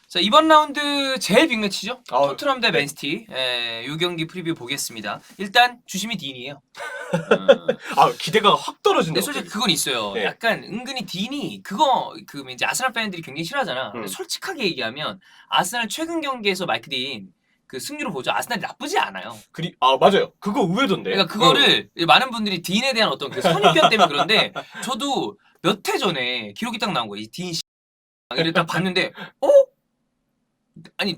자, 이번 라운드 제일 빅매치죠. 아우, 토트넘 대 네. 맨시티. 이 경기 프리뷰 보겠습니다. 일단 주심이 딘이에요. 아 기대가 확 떨어진다. 근데 솔직히 그건 있어요. 네. 약간 은근히 딘이 그 이제 아스날 팬들이 굉장히 싫어하잖아. 근데 솔직하게 얘기하면 아스날 최근 경기에서 마이크 딘 그 승률을 보죠. 아스날이 나쁘지 않아요. 아 맞아요. 그거 의외던데. 그러니까 그거를 많은 분들이 딘에 대한 어떤 그 선입견 때문에 그런데 저도 몇 해 전에 기록이 딱 나온 거예요. 이 딘 이를 딱 봤는데 아니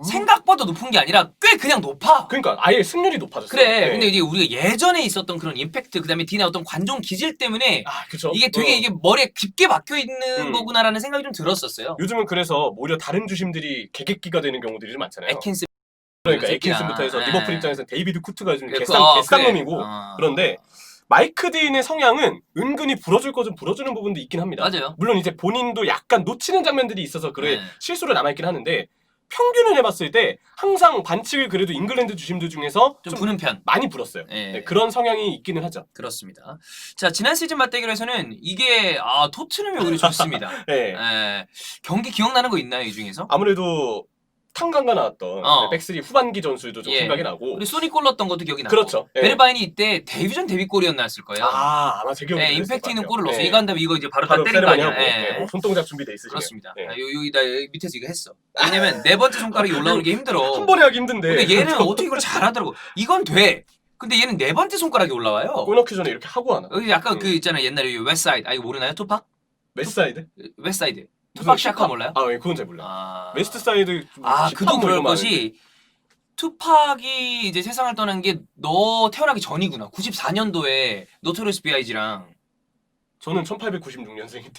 생각보다 높은 게 아니라 꽤 그냥 높아. 그러니까 아예 승률이 높아졌어요. 그래. 네. 근데 이제 우리가 예전에 있었던 그런 임팩트, 그다음에 딘의 어떤 관중 기질 때문에 아 그쵸. 이게 되게 이게 머리에 깊게 박혀 있는 거구나라는 생각이 좀 들었었어요. 요즘은 그래서 오히려 다른 주심들이 개객기가 되는 경우들이 좀 많잖아요. 에킨스. 그러니까 새끼야. 에킨스부터 해서 네. 리버풀 입장에서는 데이비드 쿠트가 요즘 그래, 개쌍놈이고 그래. 그런데 마이크 딘의 성향은 은근히 불어줄 거 좀 불어주는 부분도 있긴 합니다. 맞아요. 물론 이제 본인도 약간 놓치는 장면들이 있어서 그래 네. 실수로 남아있긴 하는데 평균을 해봤을 때 항상 반칙을 그래도 잉글랜드 주심들 중에서 좀 부는 편. 많이 불었어요. 네. 네, 그런 성향이 있기는 하죠. 그렇습니다. 자, 지난 시즌 맞대결에서는 이게 토트넘이 오히려 좋습니다. 네. 경기 기억나는 거 있나요, 이 중에서? 아무래도 탕강가 나왔던 백스리 후반기 전술도 좀 생각이 나고 우리 소니 골 넣었던 것도 기억이 나고. 그렇죠. 예. 베르바인이 이때 데뷔전 데뷔골이었나였을 거예요. 아마 제 기억에 임팩트 있는 골을 넣었어요. 넣었어. 이거 한 다음에 이거 이제 바로 다 때린 거 아니야. 손동작 준비돼 있으시네요. 그렇습니다. 예. 여기 나 밑에서 이거 했어. 왜냐면 네 번째 손가락이 올라오는 게 힘들어. 한 번에 하기 힘든데. 근데 얘는 어떻게 이걸 잘하더라고. 이건 돼. 근데 얘는 네 번째 손가락이 올라와요. 골 넣기 전에 이렇게 하고 하나? 여기 약간 그 있잖아 옛날에 웨스트사이드. 이거 모르나요? 투팍? 웨스트사이드? 웨스트사이드. 투팍 샤카 몰라요? 예, 그건 잘 몰라요. 웨스트사이드 그도 그럴 것이 투팍이 이제 세상을 떠난 게 너 태어나기 전이구나. 94년도에 노토리어스 B.I.G랑 저는 1896년생인데.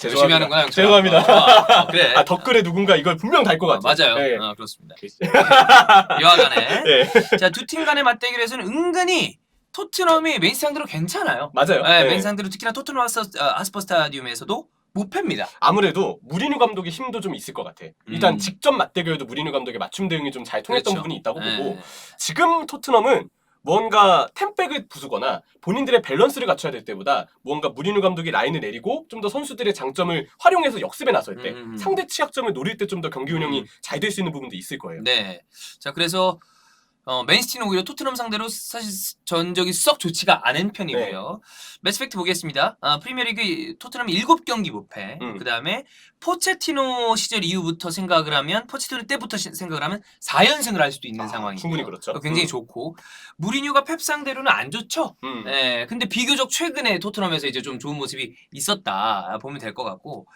열심히 하는구나. 형. 죄송합니다. 그래. 댓글에 누군가 이걸 분명 달 것 같아요. 맞아요. 네. 그렇습니다. 여하간에 네. 자, 두 팀 간의 맞대결에서는 은근히 토트넘이 맨시티 상대로 괜찮아요. 맞아요. 맨시티 상대로 특히나 토트넘 하스퍼 스타디움에서도 무패입니다. 아무래도 무리뉴 감독의 힘도 좀 있을 것 같아. 일단 직접 맞대결도 무리뉴 감독의 맞춤 대응이 좀 잘 통했던 부분이 있다고 보고 지금 토트넘은 뭔가 템백을 부수거나 본인들의 밸런스를 갖춰야 될 때보다 무언가 무리뉴 감독이 라인을 내리고 좀 더 선수들의 장점을 활용해서 역습에 나설 때 상대 취약점을 노릴 때 좀 더 경기 운영이 잘 될 수 있는 부분도 있을 거예요. 네. 자, 그래서 맨시티는 오히려 토트넘 상대로 사실 전적이 썩 좋지가 않은 편이고요. 매치 팩트 보겠습니다. 프리미어리그 토트넘이 7경기 무패. 그다음에 포체티노 시절 이후부터 생각을 하면 포체티노 때부터 생각을 하면 4연승을 할 수도 있는 상황이고 충분히 그렇죠. 굉장히 좋고 무리뉴가 펩 상대로는 안 좋죠. 근데 비교적 최근에 토트넘에서 이제 좀 좋은 모습이 있었다 보면 될 것 같고.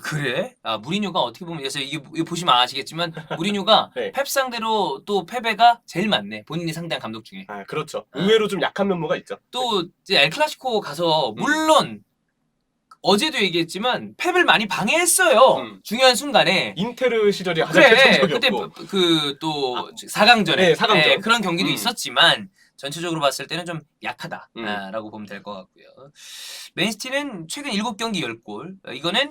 그래? 무리뉴가 어떻게 보면 그래서 이게 보시면 아시겠지만 무리뉴가 네. 펩 상대로 또 패배가 제일 많네. 본인이 상대한 감독 중에. 그렇죠. 의외로 좀 약한 면모가 있죠. 또 이제 엘클라시코 가서 물론 어제도 얘기했지만 펩을 많이 방해했어요. 중요한 순간에. 인테르 시절이 가장 결정적이었고. 그때 그 또 4강전에 네, 4강전. 그런 경기도 있었지만 전체적으로 봤을 때는 좀 약하다라고 보면 될 것 같고요. 맨시티는 최근 7경기 10골. 이거는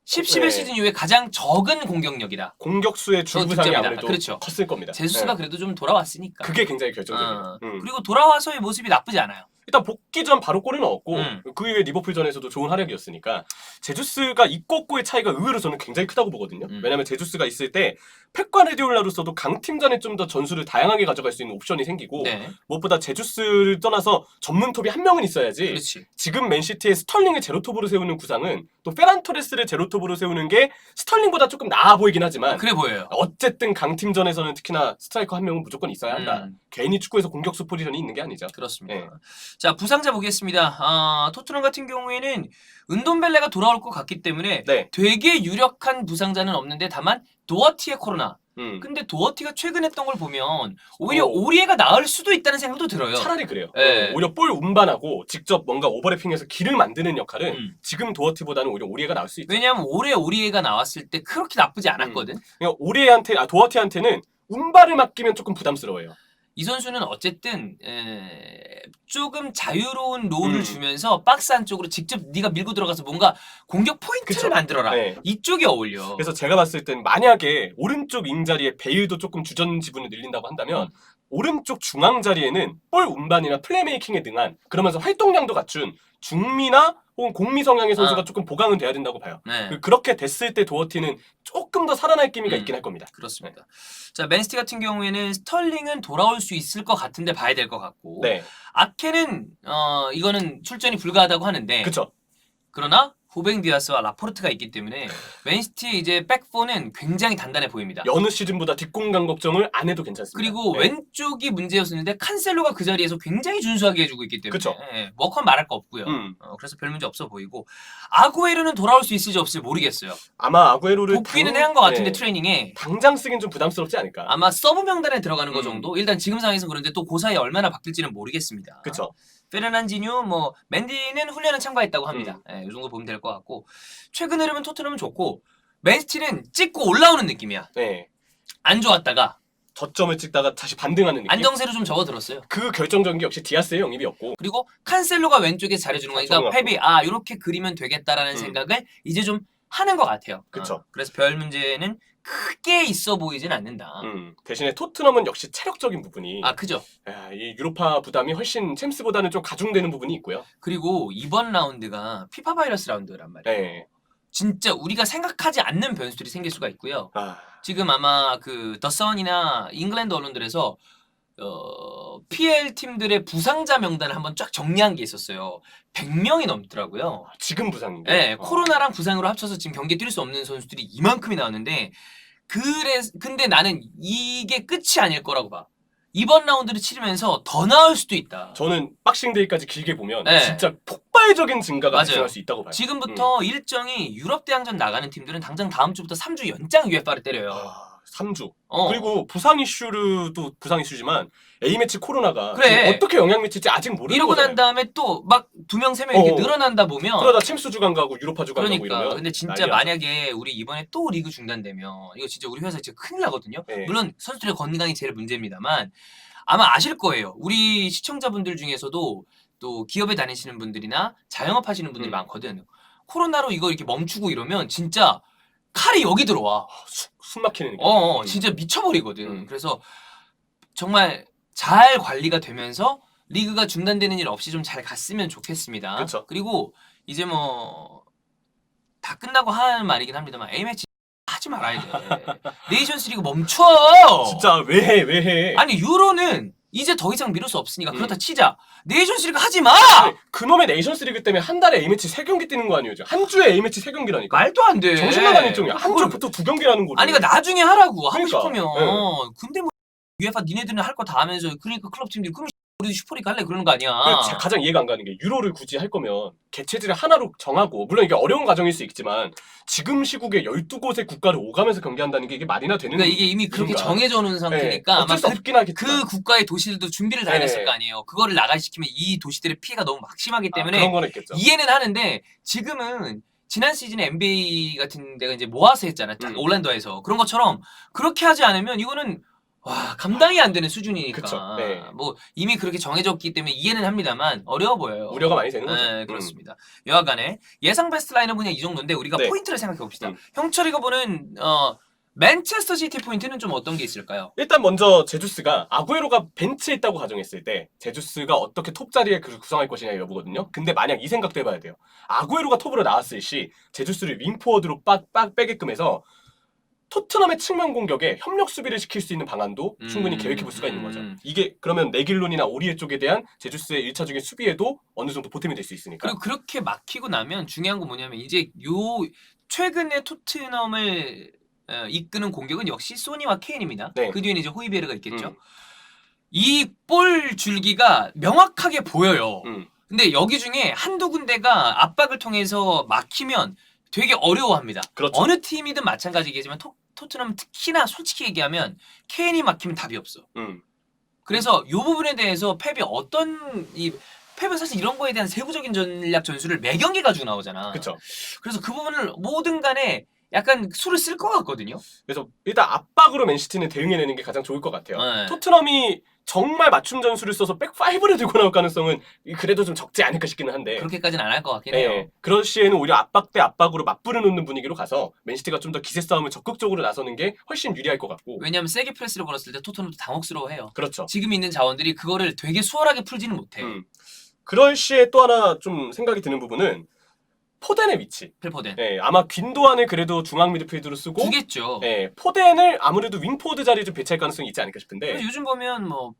10-11 시즌 이후에 가장 적은 공격력이다. 공격수의 줄부상이 아무래도 그렇죠. 컸을 겁니다. 제수스가 그래도 좀 돌아왔으니까. 그게 굉장히 결정적이에요. 그리고 돌아와서의 모습이 나쁘지 않아요. 일단 복귀 전 바로 골을 넣었고 그 이후에 리버풀전에서도 좋은 활약이었으니까 제주스가 있고 없고의 차이가 의외로 저는 굉장히 크다고 보거든요. 왜냐면 제주스가 있을 때 펩 과르디올라로서도 강팀전에 좀 더 전술을 다양하게 가져갈 수 있는 옵션이 생기고 무엇보다 제주스를 떠나서 전문톱이 한 명은 있어야지. 그렇지. 지금 맨시티의 스털링을 제로톱으로 세우는 구상은 또 페란 토레스를 제로톱으로 세우는 게 스털링보다 조금 나아 보이긴 하지만 그래 보여요. 어쨌든 강팀전에서는 특히나 스트라이커 한 명은 무조건 있어야 한다. 괜히 축구에서 공격수 포지션이 있는 게 아니죠. 그렇습니다. 자, 부상자 보겠습니다. 토트넘 같은 경우에는 은돈벨레가 돌아올 것 같기 때문에 되게 유력한 부상자는 없는데 다만 도어티의 코로나. 근데 도어티가 최근 했던 걸 보면 오히려 오리에가 나을 수도 있다는 생각도 들어요. 차라리 그래요. 네. 오히려 볼 운반하고 직접 뭔가 오버래핑해서 길을 만드는 역할은 지금 도어티보다는 오히려 오리에가 나을 수 있죠. 왜냐하면 올해 오리에가 나왔을 때 그렇게 나쁘지 않았거든. 그러니까 오리에한테 도어티한테는 운반을 맡기면 조금 부담스러워요. 이 선수는 어쨌든 조금 자유로운 롤을 주면서 박스 안쪽으로 직접 네가 밀고 들어가서 뭔가 공격 포인트를 만들어라. 이쪽이 어울려. 그래서 제가 봤을 땐 만약에 오른쪽 윙자리에 베일도 조금 주전 지분을 늘린다고 한다면 오른쪽 중앙 자리에는 볼 운반이나 플레이메이킹에 능한 그러면서 활동량도 갖춘 중미나 혹은 공미 성향의 선수가 조금 보강은 돼야 된다고 봐요. 네. 그렇게 됐을 때 도어티는 조금 더 살아날 기미가 있긴 할 겁니다. 그렇습니다. 네. 자, 맨시티 같은 경우에는 스털링은 돌아올 수 있을 것 같은데 봐야 될 것 같고 네. 아케는 이거는 출전이 불가하다고 하는데 그렇죠. 그러나 후뱅 디아스와 라포르트가 있기 때문에 맨시티 이제 백포는 굉장히 단단해 보입니다. 여느 시즌보다 뒷공간 걱정을 안 해도 괜찮습니다. 그리고 네. 왼쪽이 문제였었는데 칸셀로가 그 자리에서 굉장히 준수하게 해주고 있기 때문에 그쵸. 워컨 말할 거 없고요. 그래서 별 문제 없어 보이고 아구에로는 돌아올 수 있을지 없을지 모르겠어요. 아마 아구에로를 복귀는 한 것 같은데 트레이닝에 당장 쓰긴 좀 부담스럽지 않을까. 아마 서브 명단에 들어가는 거 정도. 일단 지금 상황에서 그런데 또 그 사이에 얼마나 바뀔지는 모르겠습니다. 그렇죠. 페르난지뉴, 뭐 맨디는 훈련은 참가했다고 합니다. 이 정도 보면 될 것 같고 최근 흐름은 토트넘은 좋고 맨시티는 찍고 올라오는 느낌이야. 네. 안 좋았다가 저점을 찍다가 다시 반등하는 느낌. 안정세로 좀 접어들었어요. 그 결정적인 게 역시 디아스의 영입이었고. 그리고 칸셀로가 왼쪽에 잘해주는 거니까 펩이 이렇게 그리면 되겠다라는 생각을 이제 좀 하는 것 같아요. 그렇죠. 그래서 별 문제는 크게 있어 보이진 않는다. 대신에 토트넘은 역시 체력적인 부분이 크죠. 이 유로파 부담이 훨씬 챔스보다는 좀 가중되는 부분이 있고요. 그리고 이번 라운드가 피파 바이러스 라운드란 말이에요. 네. 진짜 우리가 생각하지 않는 변수들이 생길 수가 있고요. 지금 아마 그 더선이나 잉글랜드 언론들에서 PL 팀들의 부상자 명단을 한번 쫙 정리한 게 있었어요. 100명이 넘더라고요. 지금 부상인데. 네, 코로나랑 부상으로 합쳐서 지금 경기에 뛸 수 없는 선수들이 이만큼이 나왔는데 근데 나는 이게 끝이 아닐 거라고 봐. 이번 라운드를 치르면서 더 나을 수도 있다. 저는 박싱데이까지 길게 보면 네. 진짜 폭발적인 증가가 맞아요. 발생할 수 있다고 봐요. 지금부터 일정이 유럽 대항전 나가는 팀들은 당장 다음 주부터 3주 연장 UEFA를 때려요. 3주. 그리고 부상 이슈도 부상 이슈지만 A매치 코로나가 그래. 어떻게 영향 미칠지 아직 모르는 이러고 거잖아요. 난 다음에 또 막 2명, 3명 이렇게 늘어난다 보면 그러다 챔스 주간 가고 유로파 주간 가고 이러면 근데 진짜 만약에 우리 이번에 또 리그 중단되면 이거 진짜 우리 회사 진짜 큰일 나거든요. 네. 물론 선수들의 건강이 제일 문제입니다만 아마 아실 거예요. 우리 시청자분들 중에서도 또 기업에 다니시는 분들이나 자영업 하시는 분들이 많거든. 코로나로 이거 이렇게 멈추고 이러면 진짜 칼이 여기 들어와. 숨 막히는 느낌. 진짜 미쳐버리거든. 그래서 정말 잘 관리가 되면서 리그가 중단되는 일 없이 좀 잘 갔으면 좋겠습니다. 그쵸. 그리고 이제 뭐 다 끝나고 하는 말이긴 합니다만 A매치 하지 말아야 돼. 네이션스 리그 멈춰. 진짜 왜 해? 아니 유로는 이제 더 이상 미룰 수 없으니까 그렇다 치자. 네이션스 리그 하지 마. 그놈의 네이션스 리그 때문에 한 달에 A매치 3경기 뛰는 거 아니에요? 한 주에 A매치 3경기라니까. 말도 안 돼. 정신 나간 일정이야. 한 주부터 2경기라는 거를. 아니 그러니까 나중에 하라고 그러니까. 하고 싶으면. 네. 근데 뭐 UEFA 니네들은 할 거 다 하면서 그러니까 클럽 팀들이 그럼 우리도 슈퍼리그 할래 그러는 거 아니야. 가장 이해가 안 가는 게 유로를 굳이 할 거면 개체질을 하나로 정하고 물론 이게 어려운 과정일 수 있지만 지금 시국에 12곳의 국가를 오가면서 경기한다는 게 이게 말이나 되는 그러니까 이게 이미 그렇게 일인가? 정해져 놓은 상태니까 어쩔 수 아마 없긴 하겠지만 그 국가의 도시들도 준비를 다 해놨을 거 아니에요. 그거를 나가시키면 이 도시들의 피해가 너무 막심하기 때문에 그런 건 있겠죠. 이해는 하는데 지금은 지난 시즌에 NBA 같은 데가 이제 모아서 했잖아. 딱 올란도에서. 그런 것처럼 그렇게 하지 않으면 이거는 감당이 안 되는 수준이니까. 그쵸. 네. 뭐 이미 그렇게 정해졌기 때문에 이해는 합니다만 어려워 보여요. 우려가 많이 되는 거죠. 네, 그렇습니다. 여하간에 예상 베스트 라인업은 이 정도인데 우리가 네. 포인트를 생각해 봅시다. 형철이가 보는 맨체스터 시티 포인트는 좀 어떤 게 있을까요? 일단 먼저 제주스가 아구에로가 벤치에 있다고 가정했을 때 제주스가 어떻게 톱 자리에 구성할 것이냐 여부거든요. 근데 만약 이 생각도 해봐야 돼요. 아구에로가 톱으로 나왔을 시 제주스를 윙포워드로 빡 빼게끔 해서 토트넘의 측면 공격에 협력 수비를 시킬 수 있는 방안도 충분히 계획해 볼 수가 있는 거죠. 이게 그러면 네길론이나 오리에 쪽에 대한 제주스의 1차적인 수비에도 어느 정도 보탬이 될 수 있으니까. 그리고 그렇게 막히고 나면 중요한 건 뭐냐면 이제 최근에 토트넘을 이끄는 공격은 역시 소니와 케인입니다. 네. 그 뒤에는 이제 호이베르가 있겠죠. 이 볼 줄기가 명확하게 보여요. 근데 여기 중에 한두 군데가 압박을 통해서 막히면 되게 어려워합니다. 그렇죠. 어느 팀이든 마찬가지겠지만 토트넘은 특히나 솔직히 얘기하면 케인이 막히면 답이 없어. 그래서 이 부분에 대해서 펩이 펩은 사실 이런 거에 대한 세부적인 전략 전술을 매 경기 가지고 나오잖아. 그렇죠. 그래서 그 부분을 뭐든 간에 약간 수를 쓸 것 같거든요. 그래서 일단 압박으로 맨시티는 대응해내는 게 가장 좋을 것 같아요. 네. 토트넘이 정말 맞춤 전술을 써서 백5를 들고 나올 가능성은 그래도 좀 적지 않을까 싶기는 한데 그렇게까지는 안 할 것 같긴 해요. 네, 그럴 시에는 오히려 압박 대 압박으로 맞불을 놓는 분위기로 가서 맨시티가 좀 더 기세 싸움을 적극적으로 나서는 게 훨씬 유리할 것 같고 왜냐하면 세게 프레스를 걸었을 때 토트넘도 당혹스러워해요. 그렇죠. 지금 있는 자원들이 그거를 되게 수월하게 풀지는 못해. 그럴 시에 또 하나 좀 생각이 드는 부분은 포덴의 위치. 필포덴. 예, 아마 균도안을 그래도 중앙 미드필드로 쓰고 두겠죠. 예, 포덴을 아무래도 윙포드 자리에 좀 배치할 가능성이 있지 않을까 싶은데 그래서 요즘 보면 뭐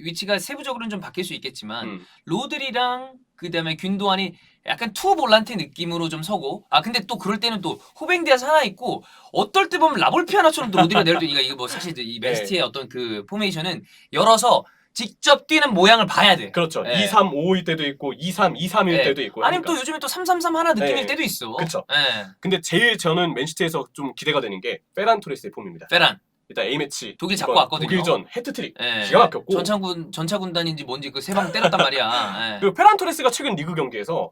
위치가 세부적으로는 좀 바뀔 수 있겠지만 로드리랑 그다음에 균도안이 약간 투 볼란테 느낌으로 좀 서고 근데 또 그럴 때는 또 호뱅디아스 하나 있고 어떨 때 보면 라볼피아나처럼 또 로드리가 내릴 때 이거 뭐 사실 이 맨시티의 어떤 그 포메이션은 열어서 직접 뛰는 모양을 봐야 돼. 그렇죠. 예. 2-3-5일 때도 있고 2-3-2-3일 예. 때도 있고 아니면 하니까. 또 요즘에 또 3-3-3 하나 느낌일 예. 때도 있어. 그쵸. 예. 근데 제일 저는 맨시티에서 좀 기대가 되는 게 페란 토레스의 폼입니다. 페란 일단 A매치 독일 잡고 이번 왔거든요. 독일전 해트트릭 예. 기가 막혔고 전차 군단인지 뭔지 그 세 방 때렸단 말이야. 예. 그리고 페란 토레스가 최근 리그 경기에서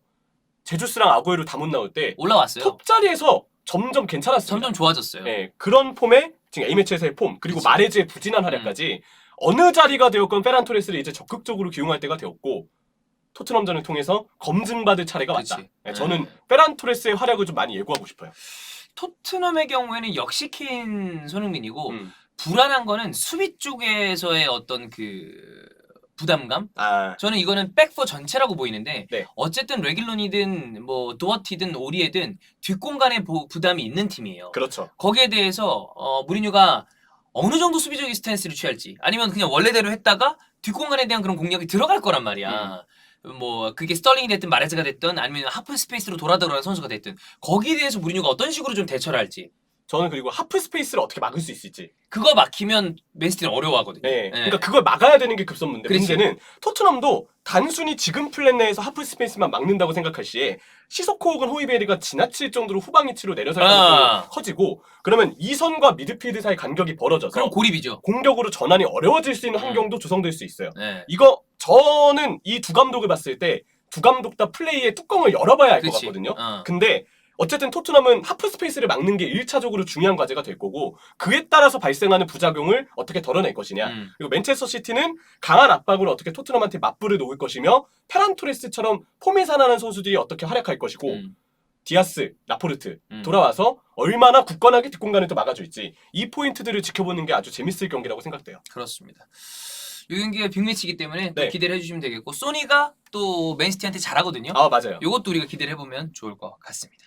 제주스랑 아구에로 다 못 나올 때 올라왔어요. 톱 자리에서 점점 괜찮았습니다. 점점 좋아졌어요. 예, 그런 폼에 지금 A매치에서의 폼 그리고 그치. 마레즈의 부진한 활약까지 어느 자리가 되었건 페란 토레스를 이제 적극적으로 기용할 때가 되었고 토트넘전을 통해서 검증받을 차례가 왔다. 그치. 예, 저는 페란 토레스의 활약을 좀 많이 예고하고 싶어요. 토트넘의 경우에는 역시 케인 손흥민이고 음. 불안한 거는 수비 쪽에서의 어떤 그 부담감? 아, 저는 이거는 백포 전체라고 보이는데 네. 어쨌든 레길론이든 뭐 도어티든 오리에든 뒷공간에 부담이 있는 팀이에요. 그렇죠. 거기에 대해서 무리뉴가 어느 정도 수비적인 스탠스를 취할지 아니면 그냥 원래대로 했다가 뒷공간에 대한 그런 공략이 들어갈 거란 말이야. 뭐 그게 스털링이 됐든 마레즈가 됐든 아니면 하프 스페이스로 돌아들어가는 선수가 됐든 거기에 대해서 무리뉴가 어떤 식으로 좀 대처를 할지 저는 그리고 하프 스페이스를 어떻게 막을 수 있을지. 그거 막히면 맨시티는 어려워하거든요. 네. 예. 그러니까 그걸 막아야 되는 게 급선무인데 그렇지. 문제는 토트넘도 단순히 지금 플랜 내에서 하프 스페이스만 막는다고 생각할 시에 시소코 혹은 호이베리가 지나칠 정도로 후방 위치로 내려설 가능성이 커지고 그러면 이선과 미드필드 사이 간격이 벌어져서 그럼 고립이죠. 공격으로 전환이 어려워질 수 있는 환경도 조성될 수 있어요. 네. 이거 저는 이 두 감독을 봤을 때 두 감독 다 플레이의 뚜껑을 열어봐야 알 것 그치. 같거든요. 어. 근데 어쨌든 토트넘은 하프 스페이스를 막는 게 1차적으로 중요한 과제가 될 거고 그에 따라서 발생하는 부작용을 어떻게 덜어낼 것이냐. 그리고 맨체스터 시티는 강한 압박으로 어떻게 토트넘한테 맞불을 놓을 것이며 페란 토레스처럼 폼이 살아나는 선수들이 어떻게 활약할 것이고 디아스, 라포르트 돌아와서 얼마나 굳건하게 뒷공간을 또 막아줄지 이 포인트들을 지켜보는 게 아주 재밌을 경기라고 생각돼요. 그렇습니다. 이 경기가 빅매치이기 때문에 또 네. 기대를 해주시면 되겠고 소니가 또 맨시티한테 잘하거든요. 아 맞아요. 요것도 우리가 기대를 해보면 좋을 것 같습니다.